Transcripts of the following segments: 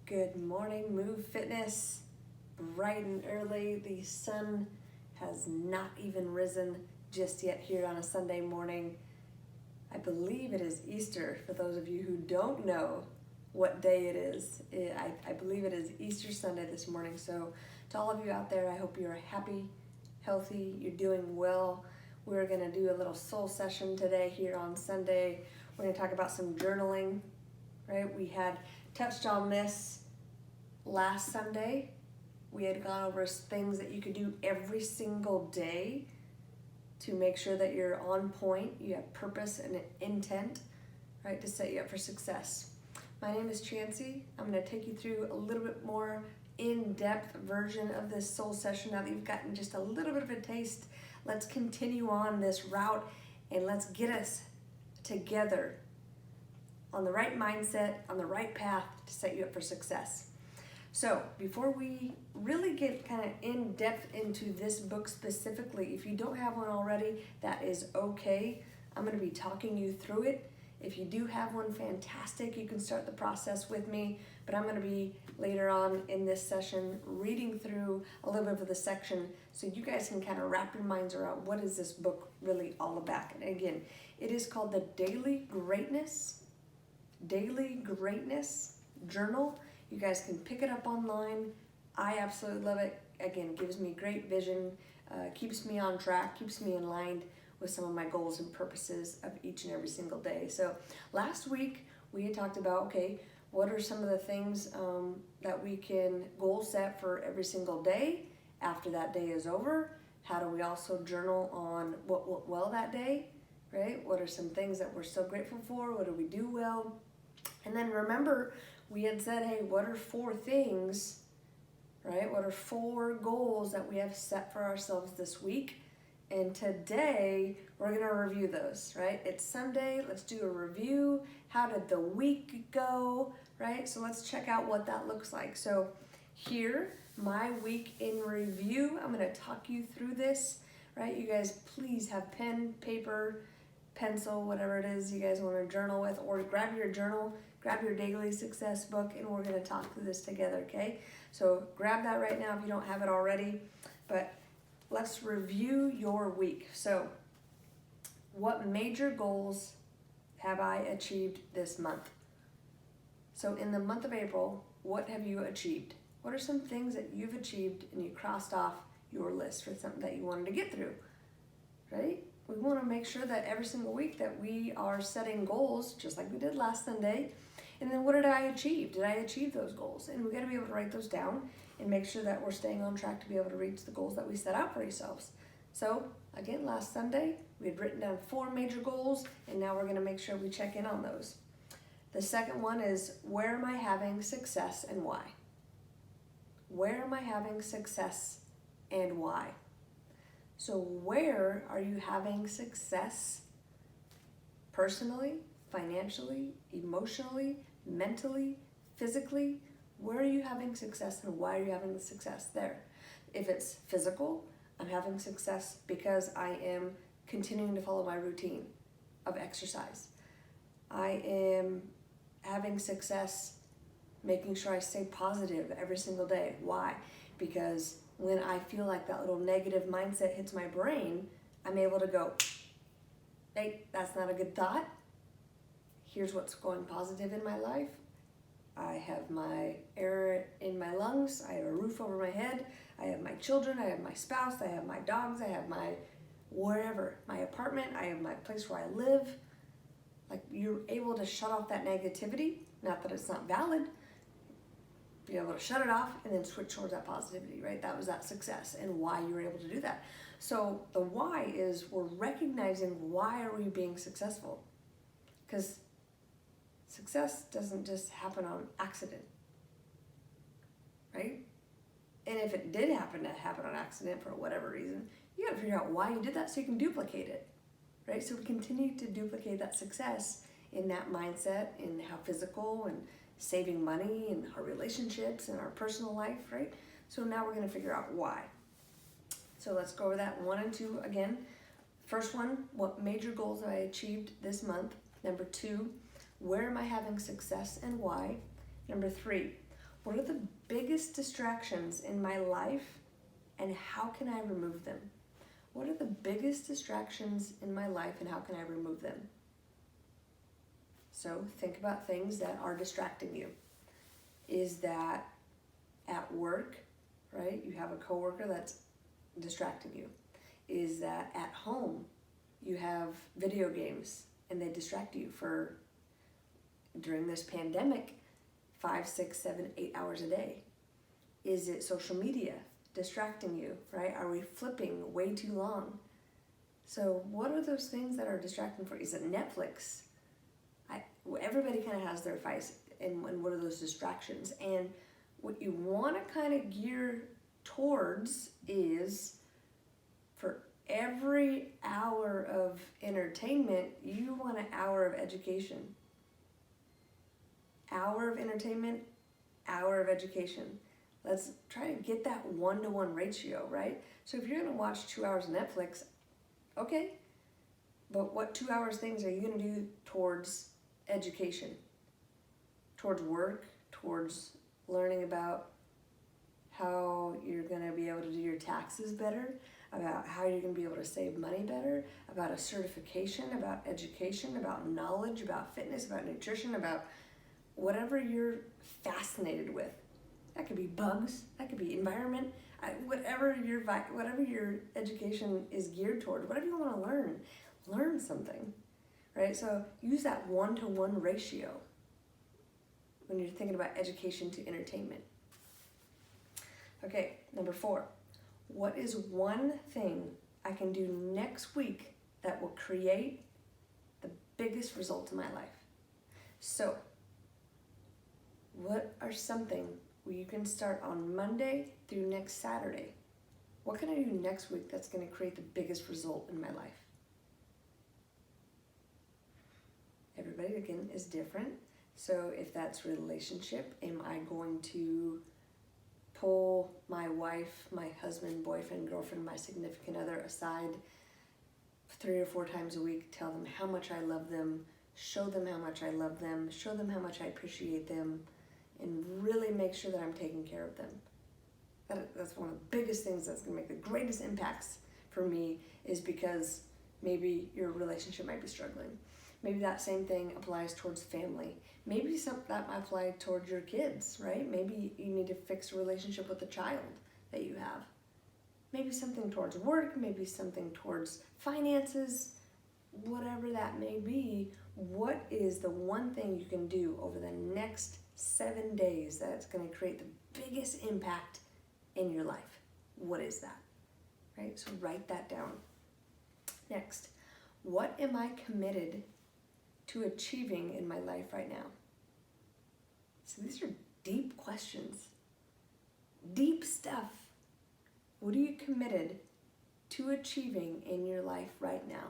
Good morning, Move Fitness. Bright and early. The sun has not even risen just yet here on a Sunday morning. I believe it is Easter. For those of you who don't know what day it is, I believe it is Easter Sunday this morning. So to all of you out there, I hope you're happy, healthy, you're doing well. We're going to do a little soul session today here on Sunday. We're going to talk about some journaling, right? We had touched on this last Sunday. We had gone over things that you could do every single day to make sure that you're on point, you have purpose and intent, right, to set you up for success. My name is Chanze. I'm going to take you through a little bit more in-depth version of this soul session now that you've gotten just a little bit of a taste. Let's continue on this route and let's get us together on the right mindset, on the right path to set you up for success. So before we really get kind of in depth into this book specifically, if you don't have one already, that is okay. I'm going to be talking you through it. If you do have one, fantastic. You can start the process with me, but I'm going to be later on in this session reading through a little bit of the section so you guys can kind of wrap your minds around what is this book really all about. And again, it is called the Daily Greatness Journal. You guys can pick it up online. I absolutely love it. Again, gives me great vision, keeps me on track, keeps me in line with some of my goals and purposes of each and every single day. So last week we had talked about, okay, what are some of the things that we can goal set for every single day after that day is over? How do we also journal on what went well that day, right? What are some things that we're so grateful for? What do we do well? And then remember, we had said, hey, what are 4 things, right? What are 4 goals that we have set for ourselves this week? And today, we're going to review those, right? It's Sunday. Let's do a review. How did the week go, right? So let's check out what that looks like. So here, my week in review, I'm going to talk you through this, right? You guys, please have pen, paper, pencil, whatever it is you guys want to journal with, or grab your journal, grab your daily success book, and we're going to talk through this together, okay? So grab that right now if you don't have it already, but let's review your week. So what major goals have I achieved this month? So in the month of April, what have you achieved? What are some things that you've achieved and you crossed off your list for something that you wanted to get through, right? We want to make sure that every single week that we are setting goals, just like we did last Sunday. And then what did I achieve? Did I achieve those goals? And we got to be able to write those down and make sure that we're staying on track to be able to reach the goals that we set out for ourselves. So again, last Sunday, we had written down 4 major goals, and now we're going to make sure we check in on those. The second one is, where am I having success and why? Where am I having success and why? So where are you having success personally, financially, emotionally, mentally, physically? Where are you having success and why are you having the success there? If it's physical, I'm having success because I am continuing to follow my routine of exercise. I am having success making sure I stay positive every single day. Why? Because when I feel like that little negative mindset hits my brain, I'm able to go, hey, that's not a good thought. Here's what's going positive in my life. I have my air in my lungs. I have a roof over my head. I have my children. I have my spouse. I have my dogs. I have my wherever, my apartment. I have my place where I live. Like, you're able to shut off that negativity. Not that it's not valid. Be able to shut it off and then switch towards that positivity, right? That was that success and why you were able to do that. So the why is we're recognizing why are we being successful? Because success doesn't just happen on accident, right? And if it did happen on accident for whatever reason, you got to figure out why you did that so you can duplicate it, right? So we continue to duplicate that success in that mindset, in how physical and saving money and our relationships and our personal life, right? So now we're going to figure out why. So let's go over that 1 and 2 again. First one, what major goals have I achieved this month? Number 2, where am I having success and why? Number 3, What are the biggest distractions in my life and how can I remove them? What are the biggest distractions in my life and how can I remove them? So think about things that are distracting you. Is that at work, right? You have a coworker that's distracting you. Is that at home, you have video games and they distract you for, during this pandemic, 5, 6, 7, 8 hours a day? Is it social media distracting you, right? Are we flipping way too long? So what are those things that are distracting for you? Is it Netflix? Everybody kind of has their vice, and what are those distractions? And what you want to kind of gear towards is, for every hour of entertainment, you want an hour of education. Hour of entertainment, hour of education. Let's try to get that 1-to-1 ratio, right? So if you're going to watch 2 hours of Netflix, okay, but what 2 hours things are you going to do towards education, towards work, towards learning about how you're going to be able to do your taxes better, about how you're going to be able to save money better, about a certification, about education, about knowledge, about fitness, about nutrition, about whatever you're fascinated with. That could be bugs, that could be environment, whatever your education is geared toward, whatever you want to learn something, right? So use that 1-to-1 ratio when you're thinking about education to entertainment. Okay, number 4. What is one thing I can do next week that will create the biggest result in my life? So, what are something where you can start on Monday through next Saturday? What can I do next week that's going to create the biggest result in my life? Everybody, again, is different. So if that's relationship, am I going to pull my wife, my husband, boyfriend, girlfriend, my significant other aside 3 or 4 times a week, tell them how much I love them, show them how much I love them, show them how much I appreciate them, and really make sure that I'm taking care of them? That's one of the biggest things that's going to make the greatest impacts for me, is because maybe your relationship might be struggling. Maybe that same thing applies towards family. Maybe that might apply towards your kids, right? Maybe you need to fix a relationship with a child that you have. Maybe something towards work, maybe something towards finances, whatever that may be. What is the one thing you can do over the next 7 days that's going to create the biggest impact in your life? What is that? Right? So write that down. Next, what am I committed to achieving in my life right now? So these are deep questions, deep stuff. What are you committed to achieving in your life right now?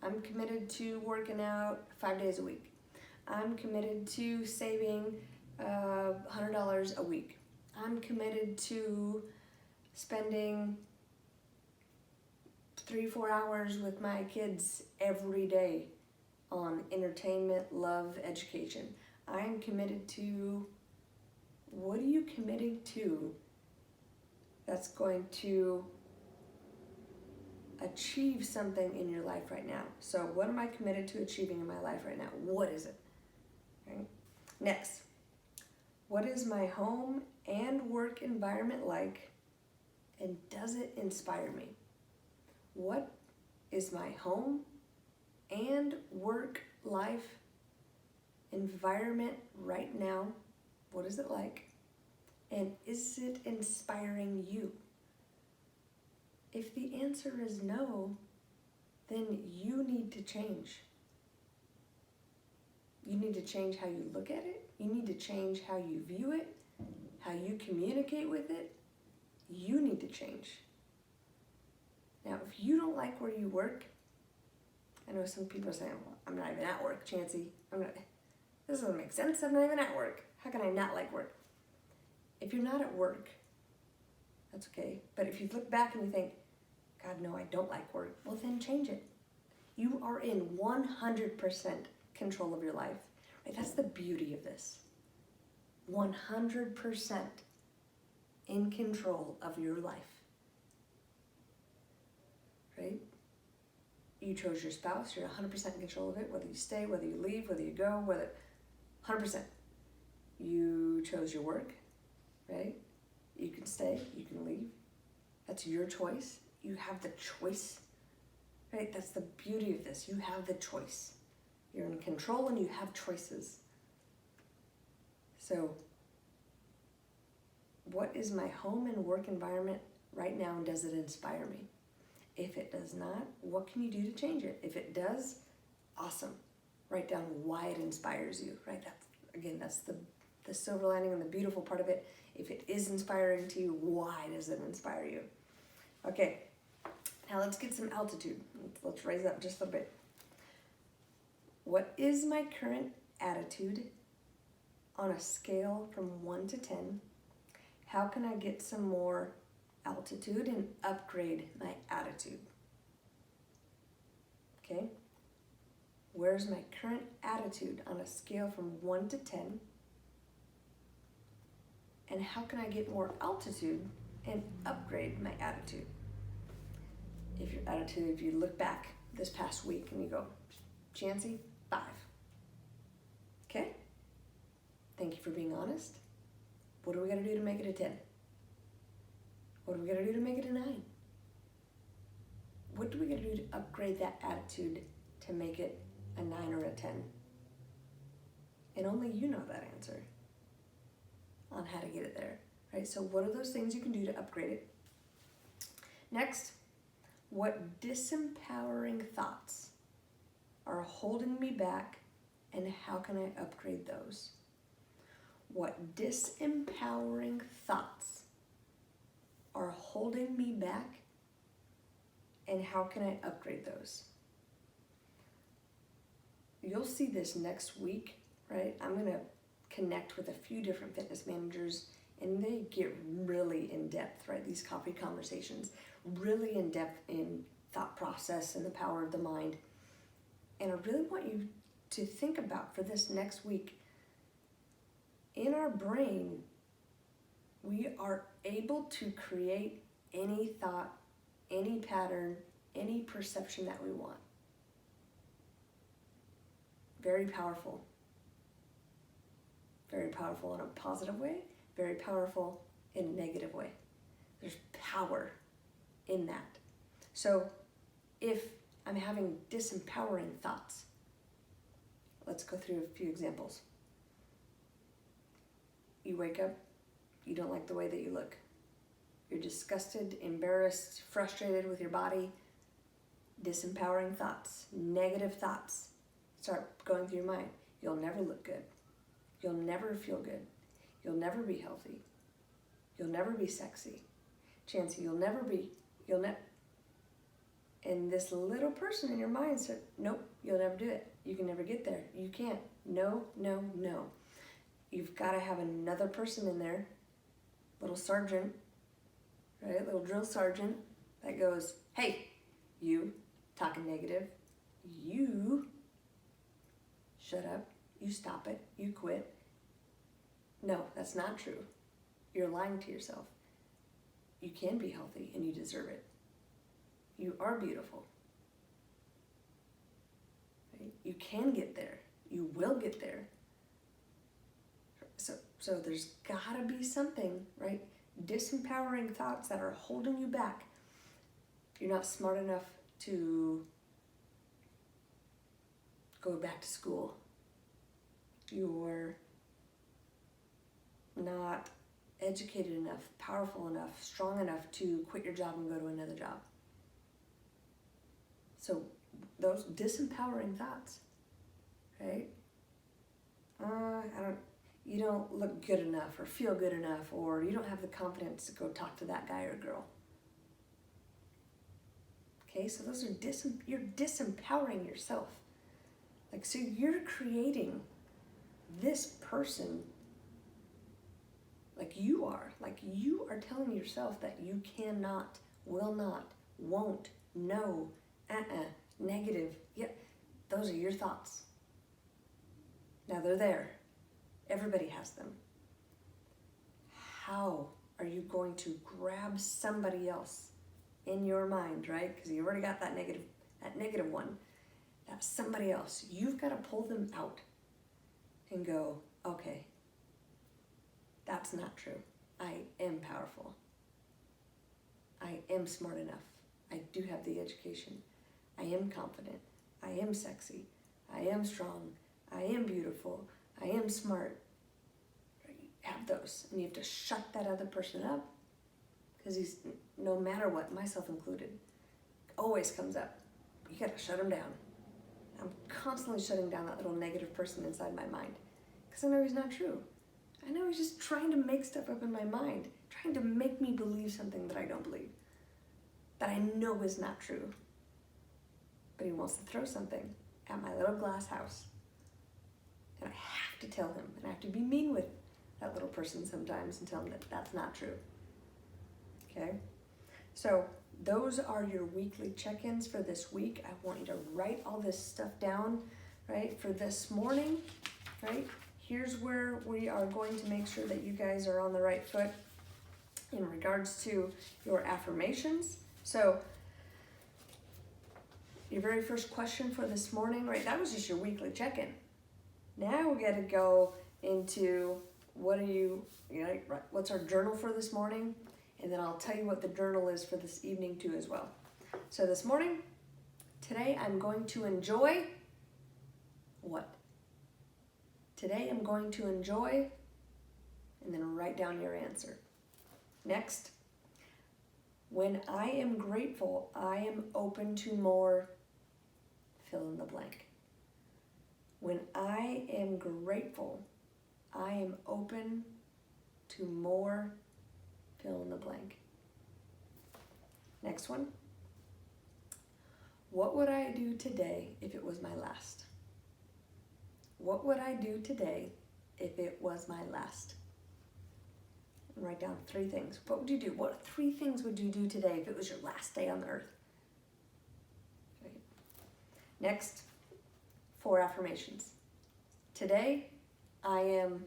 I'm committed to working out 5 days a week. I'm committed to saving $100 a week. I'm committed to spending 3-4 hours with my kids every day on entertainment, love, education. I'm committed to, what are you committing to that's going to achieve something in your life right now? So what am I committed to achieving in my life right now? What is it? Right? Next, what is my home and work environment like, and does it inspire me? What is my home and work life environment right now? What is it like? And is it inspiring you? If the answer is no, then you need to change. You need to change how you look at it. You need to change how you view it, how you communicate with it. You need to change. Now, if you don't like where you work, I know some people are saying, well, I'm not even at work, Chanze. This doesn't make sense. I'm not even at work. How can I not like work? If you're not at work, that's okay. But if you look back and you think, God, no, I don't like work, well, then change it. You are in 100% control of your life. Right? That's the beauty of this. 100% in control of your life, right? You chose your spouse, you're 100% in control of it, whether you stay, whether you leave, whether you go, 100%. You chose your work, right? You can stay, you can leave. That's your choice. You have the choice, right? That's the beauty of this. You have the choice. You're in control and you have choices. So, what is my home and work environment right now, and does it inspire me? If it does not, what can you do to change it? If it does, awesome. Write down why it inspires you, right? That's the silver lining and the beautiful part of it. If it is inspiring to you, why does it inspire you? Okay, now let's get some altitude. Let's raise up just a little bit. What is my current attitude on a scale from 1 to 10? How can I get some more altitude and upgrade my attitude? Okay, where's my current attitude on a scale from 1 to 10? And how can I get more altitude and upgrade my attitude? If you look back this past week and you go, Chanze, 5. Okay? Thank you for being honest. What do we got to do to make it a 10? What do we got to do to make it a 9? What do we got to do to upgrade that attitude to make it a 9 or a 10? And only you know that answer on how to get it there, right? So what are those things you can do to upgrade it? Next, what disempowering thoughts are holding me back, and how can I upgrade those? What disempowering thoughts are holding me back, and how can I upgrade those? You'll see this next week, right? I'm going to connect with a few different fitness managers, and they get really in depth, right? These coffee conversations, really in depth in thought process and the power of the mind. And I really want you to think about for this next week, in our brain, we are able to create any thought, any pattern, any perception that we want. Very powerful. Very powerful in a positive way, very powerful in a negative way. There's power in that. So if I'm having disempowering thoughts, let's go through a few examples. You wake up, you don't like the way that you look. You're disgusted, embarrassed, frustrated with your body. Disempowering thoughts, negative thoughts start going through your mind. You'll never look good. You'll never feel good. You'll never be healthy. You'll never be sexy. Chanze, and this little person in your mind said, nope, you'll never do it. You can never get there. You can't. No, no, no. You've got to have another person in there, little sergeant, right? Little drill sergeant that goes, hey, you talking negative. You shut up. You stop it. You quit. No, that's not true. You're lying to yourself. You can be healthy and you deserve it. You are beautiful. Right? You can get there. You will get there. So there's gotta be something, right? Disempowering thoughts that are holding you back. You're not smart enough to go back to school. You're not educated enough, powerful enough, strong enough to quit your job and go to another job. So those disempowering thoughts, right? You don't look good enough or feel good enough, or you don't have the confidence to go talk to that guy or girl. Okay, so those are you're disempowering yourself. Like, so you're creating this person like you are telling yourself that you cannot, will not, won't, no, negative. Yep, those are your thoughts. Now they're there. Everybody has them. how are you going to grab somebody else in your mind, right? Because you already got that negative one. That's somebody else. You've got to pull them out and go, okay, that's not true. I am powerful. I am smart enough. I do have the education. I am confident. I am sexy. I am strong. I am beautiful. I am smart. You have those, and you have to shut that other person up, because he's, no matter what, myself included, always comes up. You gotta shut him down. I'm constantly shutting down that little negative person inside my mind, because I know he's not true. I know he's just trying to make stuff up in my mind, trying to make me believe something that I don't believe, that I know is not true. But he wants to throw something at my little glass house. And I have to tell him, and I have to be mean with that little person sometimes and tell him that that's not true. Okay? So those are your weekly check-ins for this week. I want you to write all this stuff down, right? For this morning, right? Here's where we are going to make sure that you guys are on the right foot in regards to your affirmations. So your very first question for this morning, right? That was just your weekly check-in. Now we got to go into what's our journal for this morning, and then I'll tell you what the journal is for this evening too as well. So this morning, today I'm going to enjoy what? Today I'm going to enjoy, and then write down your answer. Next, when I am grateful, I am open to more, fill in the blank. When I am grateful, I am open to more, fill in the blank. Next one. What would I do today if it was my last? What would I do today if it was my last? And write down 3 things. What would you do? What 3 things would you do today if it was your last day on the earth? Okay. Next, 4 affirmations. Today, I am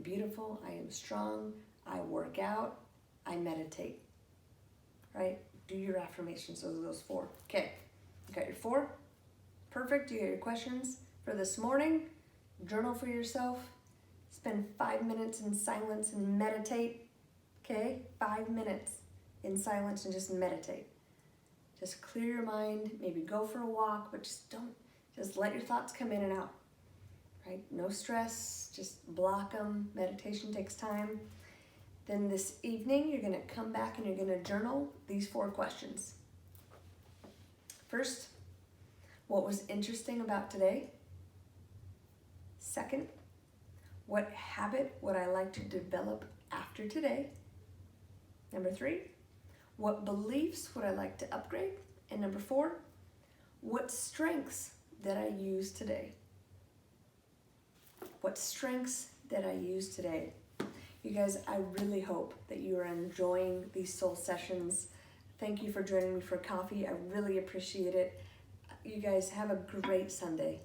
beautiful, I am strong, I work out, I meditate. Right? Do your affirmations, those 4. Okay, you got your 4? Perfect, you got your questions for this morning. Journal for yourself. Spend 5 minutes in silence and meditate. Okay, 5 minutes in silence and just meditate. Just clear your mind, maybe go for a walk, but just let your thoughts come in and out, right? No stress, just block them. Meditation takes time. Then this evening, you're gonna come back and you're gonna journal these 4 questions. First, what was interesting about today? Second, what habit would I like to develop after today? Number 3, what beliefs would I like to upgrade? And number 4, what strengths did I use today? What strengths did I use today? You guys, I really hope that you are enjoying these soul sessions. Thank you for joining me for coffee. I really appreciate it. You guys have a great Sunday.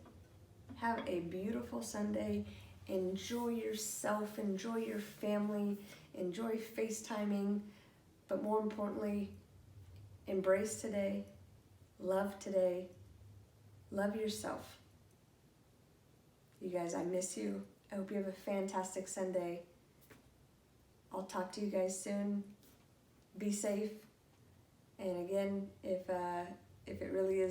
Have a beautiful Sunday. Enjoy yourself, enjoy your family, enjoy FaceTiming, but more importantly, embrace today, love yourself. You guys, I miss you. I hope you have a fantastic Sunday. I'll talk to you guys soon. Be safe. And again, if it really is